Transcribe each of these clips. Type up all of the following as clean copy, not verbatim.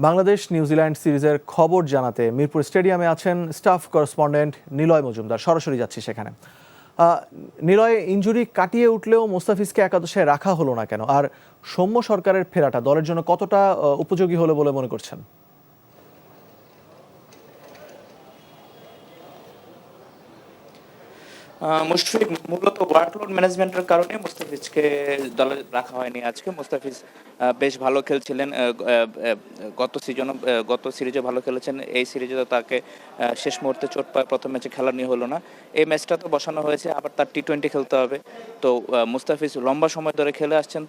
Bangladesh New Zealand সিরিজের খবর জানাতে মিরপুর স্টেডিয়ামে আছেন স্টাফ করেসপন্ডেন্ট নিলয় মজুমদার। সরাসরি যাচ্ছি সেখানে। নিলয়, ইনজুরি কাটিয়ে উঠলেও মোস্তাফিজকে একাদশে রাখা হলো না কেন? আর সৌম্য সরকারের ফেরাটা দলের জন্য কতটা উপযোগী হলো বলে মনে করছেন? মুশফিক মূলত ওয়ার্কলোড ম্যানেজমেন্টের কারণে মুস্তাফিজকে দলে রাখা হয়নি আজকে। মুস্তাফিজ বেশ ভালো খেলছিলেন, গত সিরিজে ভালো খেলেছেন। এই সিরিজে তো তাকে শেষ মুহূর্তে চোট পায়, প্রথম ম্যাচে খেলা নিয়ে হলো না। এই ম্যাচটা তো বসানো হয়েছে, আবার তার টি-20 খেলতে হবে। তো মুস্তাফিজ লম্বা সময় ধরে খেলে আসছেন,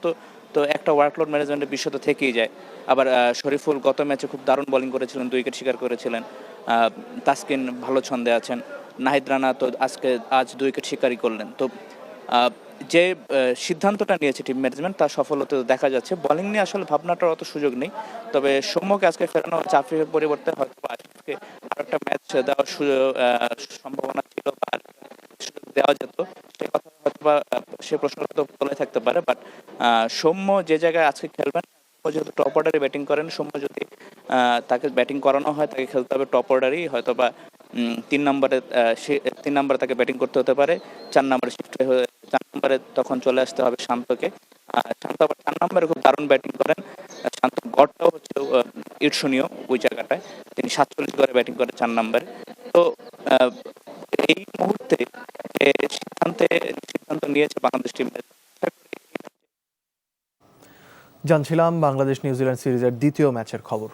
তো একটা ওয়ার্কলোড ম্যানেজমেন্টের বিষয় তো থেকেই যায়। আবার শরীফুল গত ম্যাচে খুব দারুণ বোলিং করেছিলেন, 2 উইকেট শিকার করেছিলেন। তাসকিন ভালো ছন্দে আছেন। নাহিদ রানা তো আজ 2 উইকেট শিকারই করলেন। তো যে সিদ্ধান্তটা নিয়েছে টিম ম্যানেজমেন্ট তার সফলতা দেখা যাচ্ছে। বোলিং নিয়ে আসলে ভাবনাটার অত সুযোগ নেই, তবে সৌম্যকে আজকে ফেরানো হচ্ছে। আফ্রিকার পরিবর্তে হয়তো আশিফকে আরো একটা ম্যাচ দেওয়ার সম্ভাবনা ছিল বা সুযোগ দেওয়া যেত, সে কথা হয়তো বা সে প্রশ্নটা তো তোলাই থাকতে পারে। বাট সৌম্য যে জায়গায় আজকে খেলবেন, যেহেতু টপ অর্ডারে ব্যাটিং করেন, সৌম্য যদি তাকে ব্যাটিং করানো হয় তাকে খেলতে হবে টপ অর্ডারই। হয়তো বা 3 নম্বরে তাকে ব্যাটিং করতে হতে পারে। 4 নম্বরে শিফট হয়ে 4 নম্বরে তখন চলে আসতে হবে শান্তকে। শান্ত আবার 4 নম্বরে খুব দারুণ ব্যাটিং করেন। শান্ত গড়টাও হচ্ছে ঈর্ষণীয় ওই জায়গাটায়। তিনি 47 করে ব্যাটিং করেন 4 নম্বরে। তো এই মুহূর্তে যে সিদ্ধান্ত নিয়েছে বাংলাদেশ টিম। জানছিলাম বাংলাদেশ নিউজিল্যান্ড সিরিজের দ্বিতীয় ম্যাচের খবর।